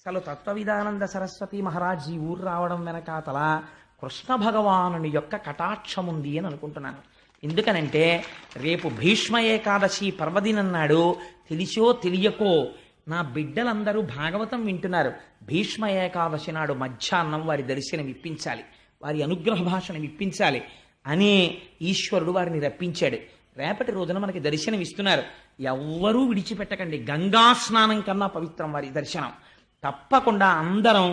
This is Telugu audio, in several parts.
అసలు తత్వవిధానంద సరస్వతి మహారాజ్ ఈ ఊరు రావడం వెనకాతల కృష్ణ భగవానుని యొక్క కటాక్షం ఉంది అని అనుకుంటున్నాను. ఎందుకనంటే రేపు భీష్మ ఏకాదశి పర్వదినం నాడు తెలిసో తెలియకో నా బిడ్డలందరూ భాగవతం వింటున్నారు. భీష్మ ఏకాదశి నాడు మధ్యాహ్నం వారి దర్శనం ఇప్పించాలి, వారి అనుగ్రహ భాషను ఇప్పించాలి అని ఈశ్వరుడు వారిని రప్పించాడు. రేపటి రోజున మనకి దర్శనం ఇస్తున్నారు. ఎవ్వరూ విడిచిపెట్టకండి. గంగా స్నానం కన్నా పవిత్రం వారి దర్శనం. తప్పకుండా అందరం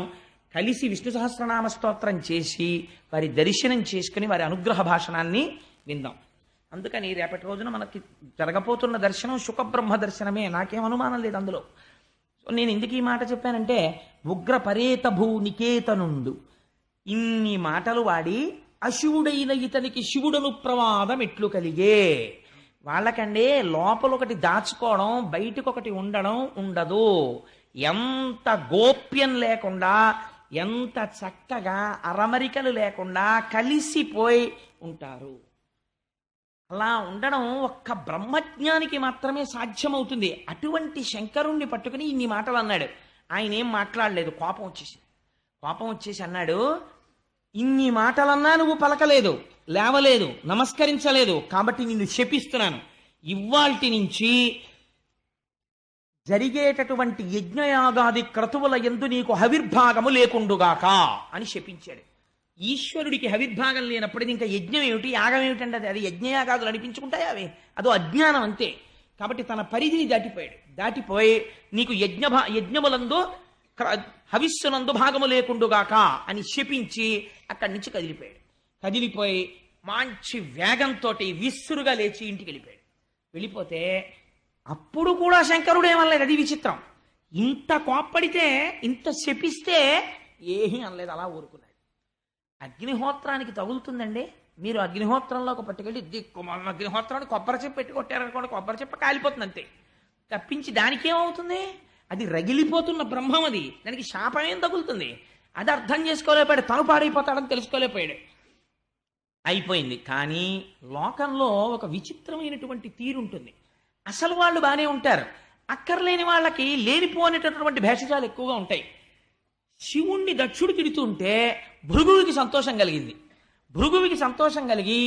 కలిసి విష్ణు సహస్రనామ స్తోత్రం చేసి వారి దర్శనం చేసుకుని వారి అనుగ్రహ భాషణాన్ని విందాం. అందుకని రేపటి రోజున మనకి జరగబోతున్న దర్శనం సుఖబ్రహ్మ దర్శనమే, నాకేం అనుమానం లేదు అందులో. సో నేను ఎందుకు ఈ మాట చెప్పానంటే, ఉగ్ర పరేత భూ నికేతనుండు ఇన్ని మాటలు వాడి అశివుడైన ఇతనికి శివుడను ప్రమాదం ఎట్లు కలిగే. వాళ్ళకండే లోపలొకటి దాచుకోవడం బయటకొకటి ఉండడం ఉండదు. ఎంత గోప్యం లేకుండా, ఎంత చక్కగా అరమరికలు లేకుండా కలిసిపోయి ఉంటారు. అలా ఉండడం ఒక్క బ్రహ్మజ్ఞానికి మాత్రమే సాధ్యమవుతుంది. అటువంటి శంకరుణ్ణి పట్టుకుని ఇన్ని మాటలు అన్నాడు. ఆయన ఏం మాట్లాడలేదు, కోపం వచ్చేసి అన్నాడు, ఇన్ని మాటలన్నా నువ్వు పలకలేదు, లేవలేదు, నమస్కరించలేదు, కాబట్టి నిన్ను శపిస్తున్నాను. ఇవ్వాల్టి నుంచి జరిగేటటువంటి యజ్ఞయాగాది క్రతువుల యందు నీకు హవిర్భాగము లేకుండుగాక అని శపించాడు. ఈశ్వరుడికి హవిర్భాగం లేనప్పుడు ఇంకా యజ్ఞం ఏమిటి, యాగం ఏమిటంటే అది యజ్ఞయాగాదులు అనిపించుకుంటాయి, అవి అదో అజ్ఞానం అంతే. కాబట్టి తన పరిధిని దాటిపోయి నీకు యజ్ఞములందు హవిస్సునందు భాగము లేకుండుగాక అని శపించి అక్కడి నుంచి కదిలిపోయి మంచి వేగంతో విస్సురుగా లేచి ఇంటికి వెళ్ళిపోతే అప్పుడు కూడా శంకరుడు ఏమనలేదు. అది విచిత్రం. ఇంత కోప్పడితే, ఇంత శపిస్తే ఏమీ అనలేదు, అలా ఊరుకున్నాడు. అగ్నిహోత్రానికి తగులుతుందండి. మీరు అగ్నిహోత్రంలోకి పట్టుకెళ్ళి అగ్నిహోత్రాన్ని కొబ్బరి చెప్పు పెట్టి కొట్టారనుకోండి, కొబ్బరి చెప్ప కాలిపోతుంది అంతే తప్పించి దానికి ఏమవుతుంది? అది రగిలిపోతున్న బ్రహ్మం, అది దానికి శాపం ఏం తగులుతుంది? అది అర్థం చేసుకోలేకపోయాడు, తను పాడైపోతాడని తెలుసుకోలేకపోయాడు. అయిపోయింది. కానీ లోకంలో ఒక విచిత్రమైనటువంటి తీరుంటుంది. అసలు వాళ్ళు బాగానే ఉంటారు, అక్కర్లేని వాళ్ళకి లేనిపోనేటటువంటి భేషజాలు ఎక్కువగా ఉంటాయి. శివుణ్ణి దక్షుడు తిడుతుంటే భృగువుకి సంతోషం కలిగింది. భృగువుకి సంతోషం కలిగి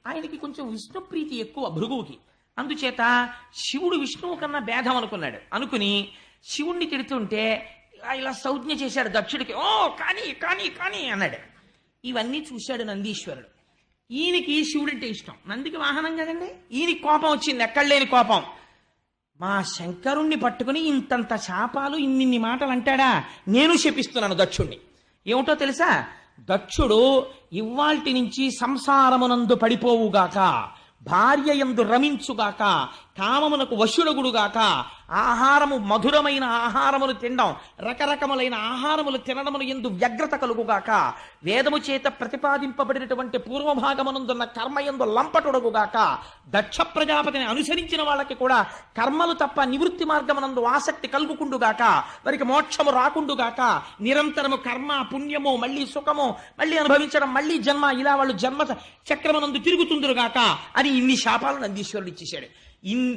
ఆయనకి కొంచెం విష్ణు ప్రీతి ఎక్కువ భృగువుకి. అందుచేత శివుడు విష్ణువు కన్నా భేదం అనుకుని శివుణ్ణి తిడుతుంటే ఇలా సంజ్ఞ చేశాడు దక్షుడికి. ఓ కానీ కానీ కానీ అన్నాడు. ఇవన్నీ చూశాడు నందీశ్వరుడు. ఈయనకి శివుడంటే ఇష్టం, నందికి వాహనం కదండి. ఈయనకి కోపం వచ్చింది, ఎక్కడలేని కోపం. మా శంకరుణ్ణి పట్టుకుని ఇంతంత శాపాలు ఇన్నిన్ని మాటలు అంటాడా, నేను శపిస్తున్నాను దక్షుణ్ణి. ఏమిటో తెలుసా? దక్షుడు ఇవ్వాల్టి నుంచి సంసారమునందు పడిపోవుగాక, భార్య యందు రమించుగాక, కామమునకు వశుడగుడుగాక, ఆహారము మధురమైన ఆహారములు తినడం, రకరకములైన ఆహారములు తినడమును యందు వ్యగ్రత కలుగుగాక, వేదము చేత ప్రతిపాదింపబడినటువంటి పూర్వభాగమునందున్న కర్మయందు లంపటొడగుగాక, దక్ష ప్రజాపతిని అనుసరించిన వాళ్ళకి కూడా కర్మలు తప్ప నివృత్తి మార్గమునందు ఆసక్తి కలుగుకుండుగాక, వారికి మోక్షము రాకుండుగాక, నిరంతరము కర్మ పుణ్యము మళ్ళీ సుఖము మళ్ళీ అనుభవించడం, మళ్ళీ జన్మ, ఇలా వాళ్ళు జన్మ చక్రమునందు తిరుగుతుందురుగాక అని ఇన్ని శాపాలు నందీశ్వరుడు ఇచ్చేశాడు.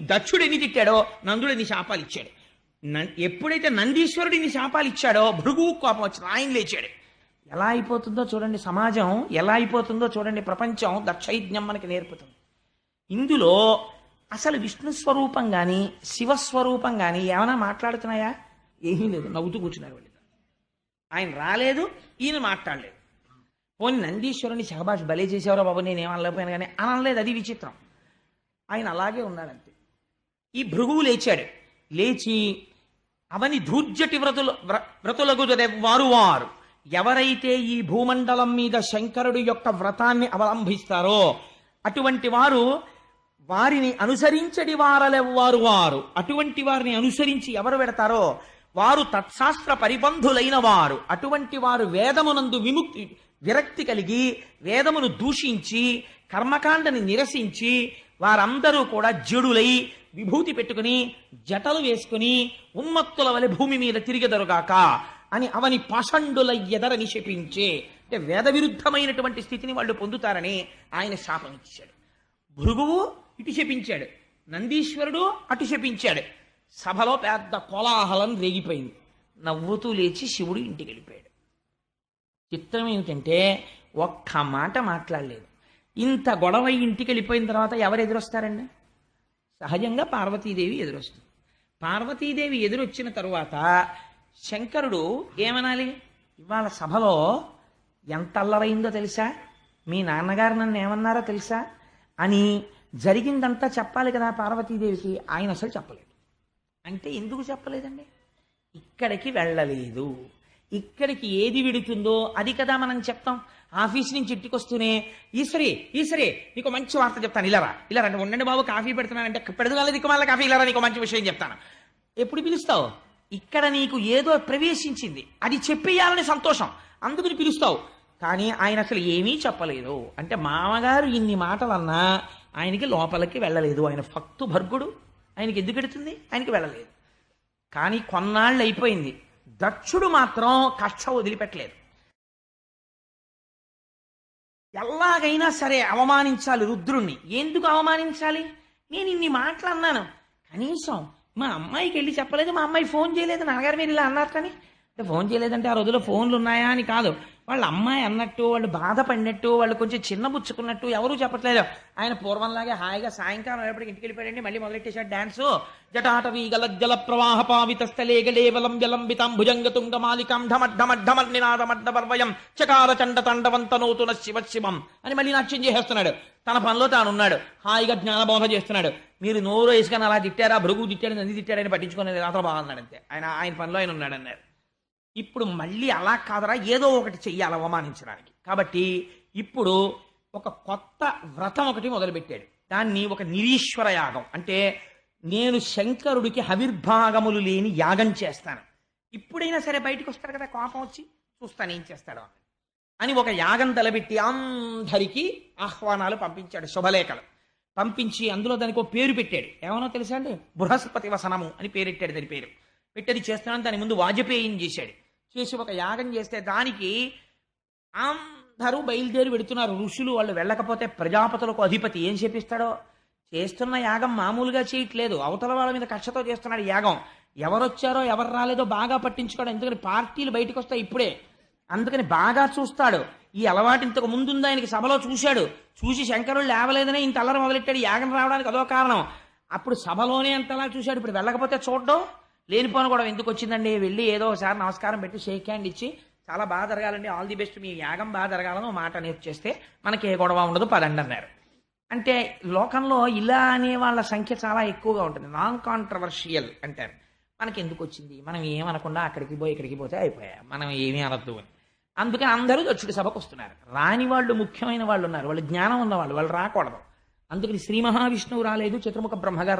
దక్షుడు ఎన్ని తిట్టాడో నందుడు ఎన్ని శాపాలు ఇచ్చాడు. ఎప్పుడైతే నందీశ్వరుడు ఇన్ని శాపాలు ఇచ్చాడో భృగువు కోపం వచ్చింది, ఆయన లేచాడు. ఎలా అయిపోతుందో చూడండి సమాజం, ఎలా అయిపోతుందో చూడండి ప్రపంచం. దక్షయజ్ఞం మనకి నేర్పుతుంది. ఇందులో అసలు విష్ణు స్వరూపం కానీ శివస్వరూపం కానీ ఏమైనా మాట్లాడుతున్నాయా? ఏమీ లేదు, నవ్వుతూ కూర్చున్నారు వాళ్ళు. ఆయన రాలేదు, ఈయన మాట్లాడలేదు. పోనీ నందీశ్వరుని శహబాష్ భలే చేసేవారో బాబు, నేనేమనలేకపోయాను కానీ అనలేదు. అది విచిత్రం. ఆయన అలాగే ఉన్నాడంతే. ఈ భృగువు లేచాడు. లేచి అవని ధూర్జటి వ్రతులకు వారు ఎవరైతే ఈ భూమండలం మీద శంకరుడు యొక్క వ్రతాన్ని అవలంబిస్తారో అటువంటి వారు, వారిని అనుసరించడి వారు అటువంటి వారిని అనుసరించి ఎవరు పెడతారో వారు తత్శాస్త్ర పరిబంధులైన వారు. అటువంటి వారు వేదమునందు విరక్తి కలిగి వేదమును దూషించి కర్మకాండని నిరసించి వారందరూ కూడా జడులై విభూతి పెట్టుకుని జటలు వేసుకుని ఉన్మత్తుల వలె భూమి మీద తిరిగెదరుగాక అని అవని పాషండుల ఎదరని శపించే, అంటే వేద విరుద్ధమైనటువంటి స్థితిని వాళ్ళు పొందుతారని ఆయన శాపం ఇచ్చాడు. భృగువు ఇటు శపించాడు, నందీశ్వరుడు అటు శపించాడు. సభలో పెద్ద కోలాహలం రేగిపోయింది. నవ్వుతూ లేచి శివుడు ఇంటికి వెళ్ళిపోయాడు. చిత్రం ఏమిటంటే ఒక్క మాట మాట్లాడలేదు. ఇంత గొడవ ఇంటికి వెళ్ళిపోయిన తర్వాత ఎవరు ఎదురొస్తారండి? సహజంగా పార్వతీదేవి ఎదురొస్తుంది. పార్వతీదేవి ఎదురొచ్చిన తరువాత శంకరుడు ఏమనాలి? ఇవాళ సభలో ఎంత అల్లరైందో తెలుసా, మీ నాన్నగారు నన్ను ఏమన్నారో తెలుసా అని జరిగిందంతా చెప్పాలి కదా పార్వతీదేవికి. ఆయన అసలు చెప్పలేదు. అంటే ఎందుకు చెప్పలేదండి? ఇక్కడికి వెళ్ళలేదు. ఇక్కడికి ఏది విడుతుందో అది కదా మనం చెప్తాం. ఆఫీస్ నుంచి ఇంటికి వస్తూనే ఈశ్వరి నీకు మంచి వార్త చెప్తాను, ఇలారా అంటే ఉండండి బాబు కాఫీ పెడుతున్నానంటే పెడదు నీకు మళ్ళీ కాఫీ ఇలారా నీకు మంచి విషయం చెప్తాను. ఎప్పుడు పిలుస్తావు? ఇక్కడ నీకు ఏదో ప్రవేశించింది, అది చెప్పేయాలని సంతోషం, అందుకని పిలుస్తావు. కానీ ఆయన అసలు ఏమీ చెప్పలేదు. అంటే మామగారు ఇన్ని మాటలన్నా ఆయనకి లోపలికి వెళ్ళలేదు. ఆయన భక్తు భర్గుడు, ఆయనకి ఎందుకు ఎడుతుంది? ఆయనకి వెళ్ళలేదు. కానీ కొన్నాళ్ళు అయిపోయింది. దక్షుడు మాత్రం కక్ష వదిలిపెట్టలేదు. ఎలాగైనా సరే అవమానించాలి రుద్రుణ్ణి. ఎందుకు అవమానించాలి? నేను ఇన్ని మాటలు అన్నాను, కనీసం మా అమ్మాయికి వెళ్ళి చెప్పలేదు, మా అమ్మాయి ఫోన్ చేయలేదు, నాన్నగారు మీరు ఇలా అన్నారు కానీ. అంటే ఫోన్ చేయలేదంటే ఆ రోజుల్లో ఫోన్లు ఉన్నాయా అని కాదు, వాళ్ళ అమ్మాయి అన్నట్టు, వాళ్ళు బాధపడినట్టు, వాళ్ళు కొంచెం చిన్నబుచ్చుకున్నట్టు ఎవరూ చెప్పట్లేదు. ఆయన పూర్వంలాగే హాయిగా సాయంకాలం ఎప్పటికి ఇంటికి వెళ్ళిపోయాడండి. మళ్ళీ మొదలెట్టేశాడు డాన్సు. జటాటవీ గలజ్జల ప్రవాహ పావిత స్థలే గలేవలం జలంబితాం భుజంగతుంగ మాలికాం ఢమడ్డమడ్డమడ్డమర్నినాదమడ్డవర్వయం చకార చండ తండవంతనోతున శివం అని మళ్ళీ నాట్యం చేసేస్తున్నాడు. తన పనిలో తానున్నాడు, హాయిగా జ్ఞానబోధ చేస్తున్నాడు. మీరు నోరు వేసుకొని అలా తిట్టారా, భృగు తిట్టాడు, నంది తిట్టాడని పట్టించుకునేది రాత్రి బాగున్నాడు అంతే. ఆయన పనిలో ఆయన ఉన్నాడు అన్నారు. ఇప్పుడు మళ్ళీ అలా కాదరా, ఏదో ఒకటి చెయ్యాలి అవమానించడానికి. కాబట్టి ఇప్పుడు ఒక కొత్త వ్రతం ఒకటి మొదలుపెట్టాడు. దాన్ని ఒక నిరీశ్వర యాగం, అంటే నేను శంకరుడికి హవిర్భాగములు లేని యాగం చేస్తాను. ఇప్పుడైనా సరే బయటకు వస్తాడు కదా, కోపం వచ్చి చూస్తాను ఏం చేస్తాడో అని ఒక యాగం తలబెట్టి అందరికీ ఆహ్వానాలు పంపించాడు, శుభలేఖలు పంపించి అందులో దానికి ఒక పేరు పెట్టాడు. ఏమనో తెలుసా అండి? బృహస్పతి వసనము అని పేరెట్టాడు. దాని పేరు పెట్టేది చేస్తున్నాను. దాని ముందు వాజపేయం చేశాడు. చేసి ఒక యాగం చేస్తే దానికి అందరూ బయలుదేరి పెడుతున్నారు. ఋషులు వాళ్ళు వెళ్ళకపోతే ప్రజాపతులకు అధిపతి ఏం చేపిస్తాడో. చేస్తున్న యాగం మామూలుగా చేయట్లేదు, అవతల వాళ్ళ మీద కక్షతో చేస్తున్నాడు యాగం. ఎవరొచ్చారో ఎవరు రాలేదో బాగా పట్టించుకోవడం, ఎందుకని పార్టీలు బయటకు వస్తాయి ఇప్పుడే, అందుకని బాగా చూస్తాడు. ఈ అలవాటు ఇంతకు ముందుంది ఆయనకి. సభలో చూశాడు, చూసి శంకరుడు లేవలేదనే ఇంత అల్లరి మొదలెట్టాడు. యాగం రావడానికి అదో కారణం. అప్పుడు సభలోనే అంతలా చూశాడు. ఇప్పుడు వెళ్ళకపోతే చూడడం లేనిపోను కూడా ఎందుకు వచ్చిందండి, వెళ్ళి ఏదో ఒకసారి నమస్కారం పెట్టి షేక్ హ్యాండ్ ఇచ్చి చాలా బాగా జరగాలండి, ఆల్ ది బెస్ట్, మీ యాగం బాగా జరగాలని ఒక మాట నేర్చేస్తే మనకి ఏ గొడవ ఉండదు పదండి అన్నారు. అంటే లోకంలో ఇలా అనే వాళ్ళ సంఖ్య చాలా ఎక్కువగా ఉంటుంది. నాన్ కాంట్రవర్షియల్ అంటారు. మనకి ఎందుకు వచ్చింది, మనం ఏమనకుండా అక్కడికి పోయి ఇక్కడికి పోతే అయిపోయా, మనం ఏమీ అనద్దు అని. అందుకని అందరూ దక్షుడి సభకు వస్తున్నారు. రాని వాళ్ళు ముఖ్యమైన వాళ్ళు ఉన్నారు, వాళ్ళు జ్ఞానం ఉన్నవాళ్ళు, వాళ్ళు రాకూడదు. అందుకని శ్రీ మహావిష్ణువు రాలేదు, చతుర్ముఖ బ్రహ్మగారు